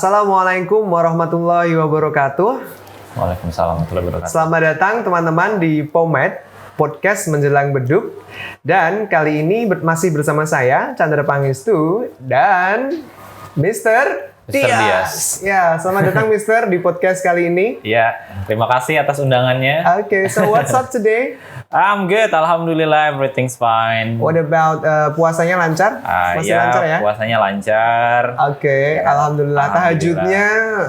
Assalamualaikum warahmatullahi wabarakatuh. Waalaikumsalam warahmatullahi wabarakatuh. Selamat datang teman-teman di POMED, Podcast Menjelang Beduk. Dan kali ini masih bersama saya, Chandra Pangestu, dan Mr. Dias. Ya, selamat datang Mr. di podcast kali ini. Ya, terima kasih atas undangannya. Okay, so what's up today? I'm good, alhamdulillah, everything's fine. What about puasanya lancar? Masih lancar ya? Puasanya lancar. Oke, alhamdulillah. Tahajudnya,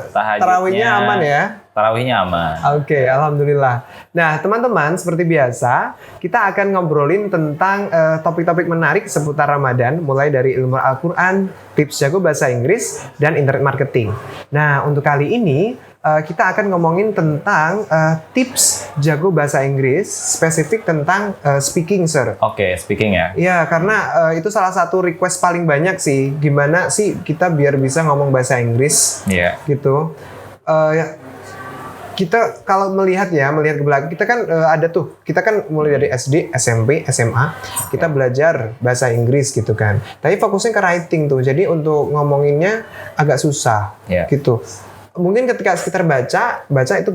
tarawihnya aman ya? Tarawihnya aman. Oke, alhamdulillah. Nah, teman-teman, seperti biasa, kita akan ngobrolin tentang topik-topik menarik seputar Ramadan, mulai dari ilmu Al-Quran, tips jago bahasa Inggris, dan internet marketing. Nah, untuk kali ini, kita akan ngomongin tentang tips jago bahasa Inggris, spesifik tentang speaking, sir. Oke, speaking ya? Iya, karena itu salah satu request paling banyak sih. Gimana sih kita biar bisa ngomong bahasa Inggris, gitu. Kita kalau melihat ke belakang, kita kan kita kan mulai dari SD, SMP, SMA, kita belajar bahasa Inggris gitu kan. Tapi fokusnya ke writing tuh, jadi untuk ngomonginnya agak susah, gitu. Mungkin ketika kita baca itu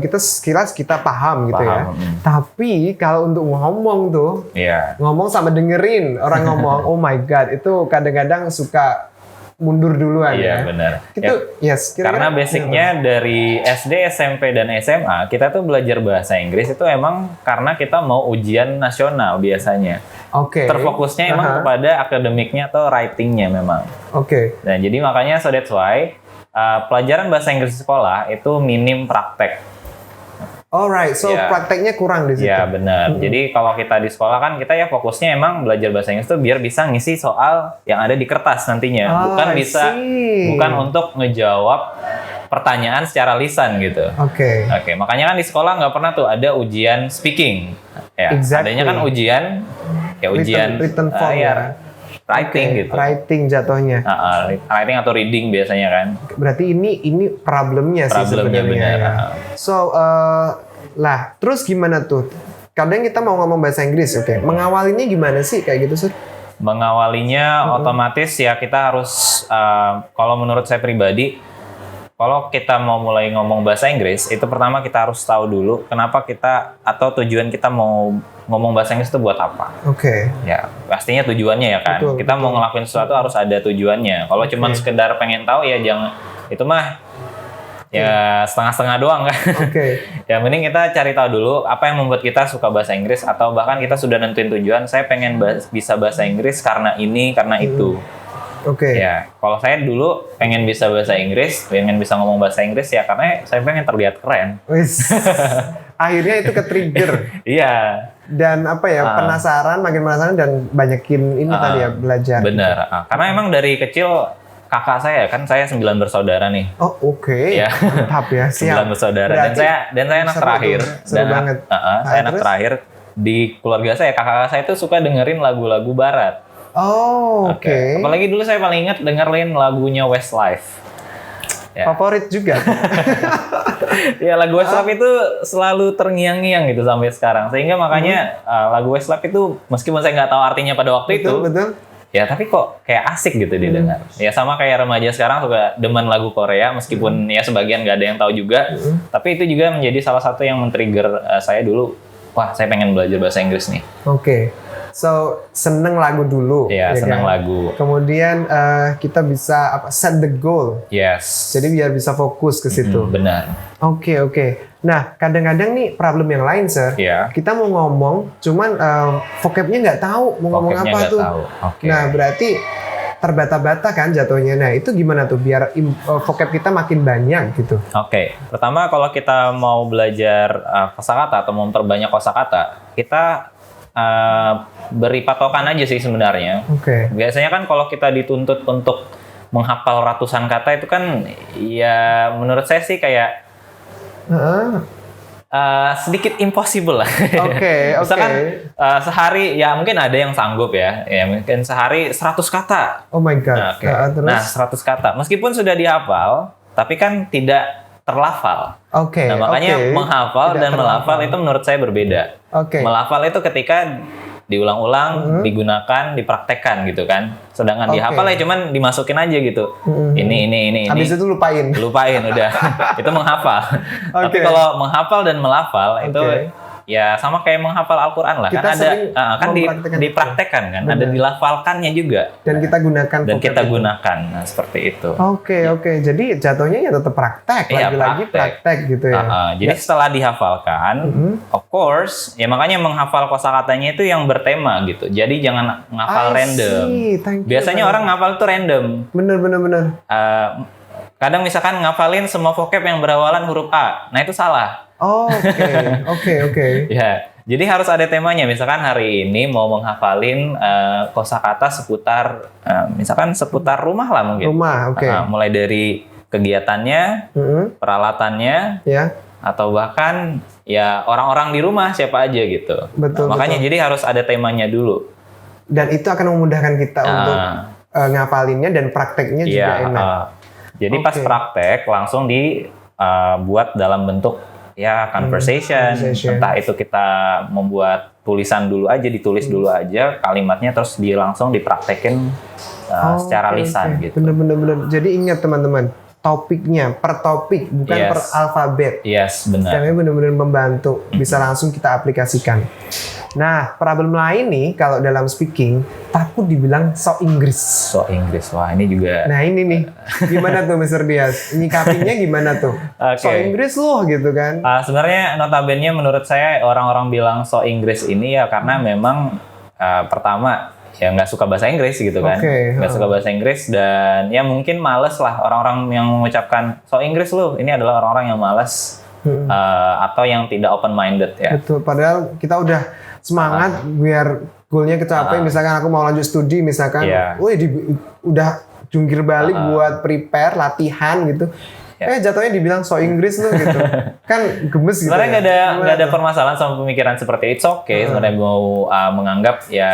kita sekilas kita paham gitu ya. Tapi kalau untuk ngomong tuh, ngomong sama dengerin orang ngomong, oh my god, itu kadang-kadang suka mundur duluan ya. Iya benar. Itu karena basicnya dari SD, SMP dan SMA kita tuh belajar bahasa Inggris itu emang karena kita mau ujian nasional biasanya. Oke. Terfokusnya emang kepada akademiknya atau writingnya memang. Oke. Nah jadi makanya so that's why pelajaran bahasa Inggris di sekolah itu minim praktek. Alright, so prakteknya kurang di situ. Iya benar. Jadi kalau kita di sekolah kan kita ya fokusnya emang belajar bahasa Inggris tuh biar bisa ngisi soal yang ada di kertas nantinya, bukan untuk ngejawab pertanyaan secara lisan gitu. Oke. Makanya kan di sekolah nggak pernah tuh ada ujian speaking. Ya, adanya kan ujian written form writing gitu. Writing jatuhnya. Writing atau reading biasanya kan. Berarti ini problemnya sih sebenarnya. Benar. Ya. So, terus gimana tuh? Kadang kita mau ngomong bahasa Inggris, mengawalinya gimana sih kayak gitu, Sur? Mengawalinya otomatis ya kita harus, kalau menurut saya pribadi, kalau kita mau mulai ngomong bahasa Inggris, itu pertama kita harus tahu dulu kenapa kita atau tujuan kita mau ngomong bahasa Inggris itu buat apa. Ya, pastinya tujuannya ya kan. Kita mau ngelakuin sesuatu harus ada tujuannya. Kalau cuma sekedar pengen tahu ya jangan, itu mah ya setengah-setengah doang kan. Ya mending kita cari tahu dulu apa yang membuat kita suka bahasa Inggris atau bahkan kita sudah nentuin tujuan, saya pengen bisa bahasa Inggris karena ini, karena itu. Ya, kalau saya dulu pengen bisa bahasa Inggris, pengen bisa ngomong bahasa Inggris ya karena saya pengen terlihat keren. Akhirnya itu ke-trigger. Iya. Dan penasaran, makin penasaran dan banyakin ini tadi ya belajar. Benar. Karena emang dari kecil kakak saya kan, saya 9 bersaudara nih. Oh Ya. Mantap ya. 9 bersaudara. Dan saya anak terakhir. Seru banget. Saya anak terakhir di keluarga saya. Kakak saya tuh suka dengerin lagu-lagu barat. Apalagi dulu saya paling ingat dengerin lagunya Westlife. Favorit juga. Ya lagu Westlife itu selalu terngiang-ngiang gitu sampai sekarang. Sehingga makanya lagu Westlife itu meskipun saya nggak tahu artinya pada waktu itu. Betul. Ya tapi kok kayak asik gitu didengar. Ya sama kayak remaja sekarang suka demen lagu Korea meskipun ya sebagian nggak ada yang tahu juga. Tapi itu juga menjadi salah satu yang men-trigger saya dulu. Wah saya pengen belajar bahasa Inggris nih. So, seneng lagu dulu. Iya, seneng lagu. Kemudian kita bisa set the goal. Yes. Jadi biar bisa fokus ke situ. Benar. Oke. Nah, kadang-kadang nih problem yang lain, Sir. Kita mau ngomong, cuman vocabnya nggak tahu mau ngomong apa tuh. Nah, berarti terbata-bata kan jatuhnya. Nah, itu gimana tuh biar vocab kita makin banyak gitu? Pertama kalau kita mau belajar kosakata atau memperbanyak kosakata, kita beri patokan aja sih sebenarnya. Biasanya kan kalau kita dituntut untuk menghafal ratusan kata itu kan ya menurut saya sih kayak sedikit impossible lah. Misalkan sehari ya mungkin ada yang sanggup ya mungkin sehari 100 kata. Oh my god. Nah 100 kata meskipun sudah dihafal tapi kan tidak terlafal. Nah makanya menghafal dan melafal itu menurut saya berbeda. Melafal itu ketika diulang-ulang, digunakan, dipraktekkan gitu kan. Sedangkan dihafal ya cuman dimasukin aja gitu. Ini. Habis itu lupain. Lupain udah. Itu menghafal. Tapi kalau menghafal dan melafal itu ya sama kayak menghafal Al-Qur'an lah. Kita Kan ada sering kan dipraktekkan kan, ada dilafalkannya juga. Dan kita gunakan Dan kita vocab itu. gunakan. Nah, seperti itu. Oke. Jadi jatuhnya ya tetap praktek, Iya, lagi-lagi praktek gitu ya. Jadi setelah dihafalkan, of course, ya makanya menghafal kosakatanya itu yang bertema gitu. Jadi jangan ngafal random. Biasanya orang ngafal itu random. Bener. Kadang misalkan ngafalin semua vocab yang berawalan huruf A. Nah, itu salah. Oke. Ya, jadi harus ada temanya. Misalkan hari ini mau menghafalin kosakata seputar, misalkan seputar rumah lah mungkin. Rumah, oke. Mulai dari kegiatannya, peralatannya, Ya. atau bahkan ya orang-orang di rumah siapa aja gitu. Betul. Makanya jadi harus ada temanya dulu. Dan itu akan memudahkan kita untuk ngapalinnya dan prakteknya juga enak. Jadi pas praktek langsung dibuat dalam bentuk ya conversation. Entah itu kita membuat tulisan dulu aja, ditulis dulu aja kalimatnya, terus langsung dipraktekin secara lisan gitu. Bener. Jadi ingat teman-teman, topiknya per topik bukan per alfabet. Yes, benar. Karena benar-benar membantu, bisa langsung kita aplikasikan. Nah, problem lain nih kalau dalam speaking, takut dibilang sok Inggris. Sok Inggris, wah ini juga. Nah ini nih, gimana tuh Mr. Dias? Nyikapinya gimana tuh? Sok Inggris loh gitu kan? Sebenarnya notabene menurut saya orang-orang bilang sok Inggris ini ya karena memang pertama ya nggak suka bahasa Inggris gitu kan, nggak suka bahasa Inggris dan ya mungkin males lah orang-orang yang mengucapkan sok Inggris loh. Ini adalah orang-orang yang malas atau yang tidak open minded ya. Betul. Padahal kita udah semangat biar goalnya kecapai. Misalkan aku mau lanjut studi, misalkan, udah jungkir balik buat prepare latihan gitu. Jatuhnya dibilang so Inggris loh gitu. Kan gemes gitu. Sebenarnya nggak ada permasalahan sama pemikiran seperti it's okay. Sebenarnya mau menganggap ya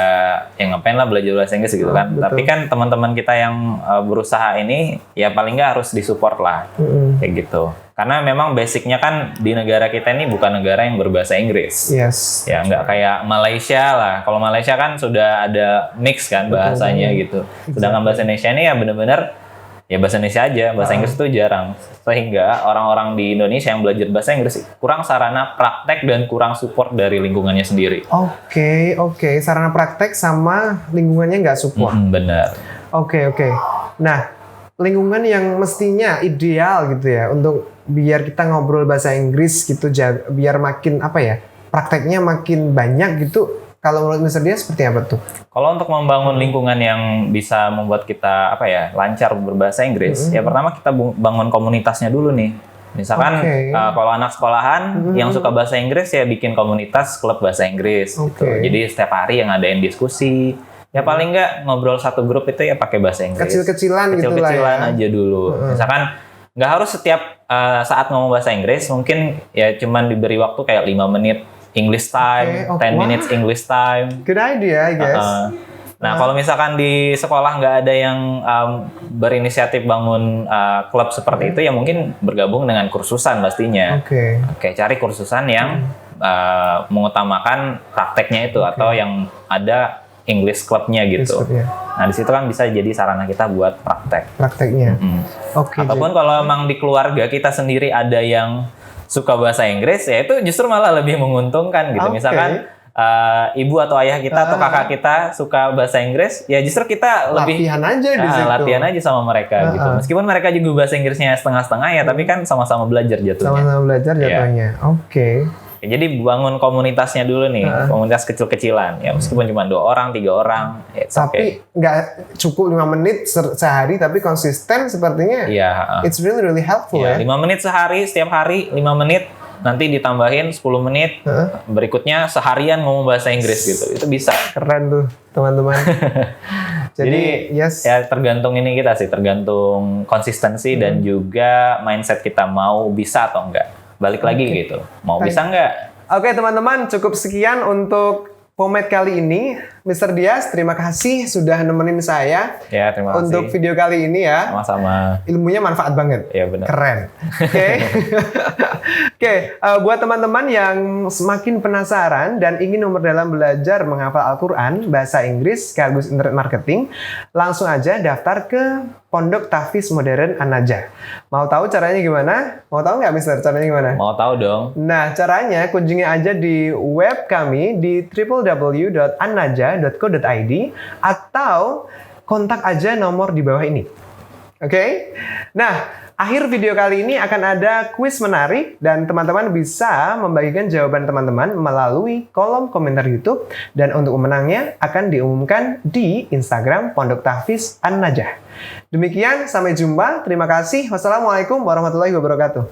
ngapain lah belajar bahasa Inggris gitu kan. Tapi kan teman-teman kita yang berusaha ini ya paling nggak harus disupport lah kayak gitu. Karena memang basicnya kan di negara kita ini bukan negara yang berbahasa Inggris. Yes. Ya nggak kayak Malaysia lah. Kalau Malaysia kan sudah ada mix kan bahasanya gitu. Sedangkan bahasa Indonesia ini ya benar-benar ya bahasa Indonesia aja, bahasa Inggris itu jarang. Sehingga orang-orang di Indonesia yang belajar bahasa Inggris kurang sarana praktek dan kurang support dari lingkungannya sendiri. Oke. Sarana praktek sama lingkungannya nggak support. Benar. Oke. Nah, lingkungan yang mestinya ideal gitu ya untuk biar kita ngobrol bahasa Inggris gitu, biar makin prakteknya makin banyak gitu. Kalau menurut Mr. Dias seperti apa tuh? Kalau untuk membangun lingkungan yang bisa membuat kita lancar berbahasa Inggris, ya pertama kita bangun komunitasnya dulu nih. Misalkan kalau anak sekolahan yang suka bahasa Inggris ya bikin komunitas klub bahasa Inggris gitu. Jadi setiap hari yang ngadain diskusi. Ya paling nggak ngobrol satu grup itu ya pakai bahasa Inggris. Kecil-kecilan gitu lah ya. Kecil-kecilan aja dulu. Misalkan nggak harus setiap saat ngomong bahasa Inggris, mungkin ya cuman diberi waktu kayak 5 menit English time, 10 minutes English time. Good idea, I guess. Nah, kalau misalkan di sekolah nggak ada yang berinisiatif bangun klub seperti itu, ya mungkin bergabung dengan kursusan pastinya. Oke, cari kursusan yang mengutamakan prakteknya itu atau yang ada English club-nya gitu. Nah, di situ kan bisa jadi sarana kita buat prakteknya. Ataupun kalau emang di keluarga kita sendiri ada yang suka bahasa Inggris, ya itu justru malah lebih menguntungkan gitu. Misalkan ibu atau ayah kita atau kakak kita suka bahasa Inggris, ya justru kita lebih latihan aja sama mereka gitu. Meskipun mereka juga bahasa Inggrisnya setengah-setengah ya, tapi kan sama-sama belajar jatuhnya. Oke. Ya, jadi bangun komunitasnya dulu nih, komunitas kecil-kecilan. Ya meskipun cuma 2 orang, 3 orang. Tapi nggak cukup 5 menit sehari, tapi konsisten sepertinya. It's really helpful ya. 5 menit sehari, setiap hari 5 menit. Nanti ditambahin 10 menit. Berikutnya seharian ngomong bahasa Inggris gitu. Itu bisa. Keren tuh teman-teman. Jadi ya tergantung ini kita sih, tergantung konsistensi dan juga mindset kita mau bisa atau enggak. Balik lagi gitu, mau bisa nggak? Oke teman-teman, cukup sekian untuk Pomade kali ini. Mr. Dias, terima kasih sudah nemenin saya Ya, terima kasih. untuk video kali ini ya. Sama-sama. Ilmunya manfaat banget. Iya, benar. Keren. Oke. Oke, buat teman-teman yang semakin penasaran dan ingin memperdalam belajar menghafal Al-Quran, bahasa Inggris, sekaligus internet marketing, langsung aja daftar ke Pondok Tahfiz Modern An-Najah. Mau tahu caranya gimana? Mau tahu nggak, Mister? Caranya gimana? Mau tahu dong? Nah, caranya kunjungi aja di web kami di www.annajah.co.id atau kontak aja nomor di bawah ini. Oke? Nah, akhir video kali ini akan ada kuis menarik dan teman-teman bisa membagikan jawaban teman-teman melalui kolom komentar YouTube dan untuk pemenangnya akan diumumkan di Instagram Pondok Tahfiz An-Najah. Demikian, sampai jumpa. Terima kasih. Wassalamualaikum warahmatullahi wabarakatuh.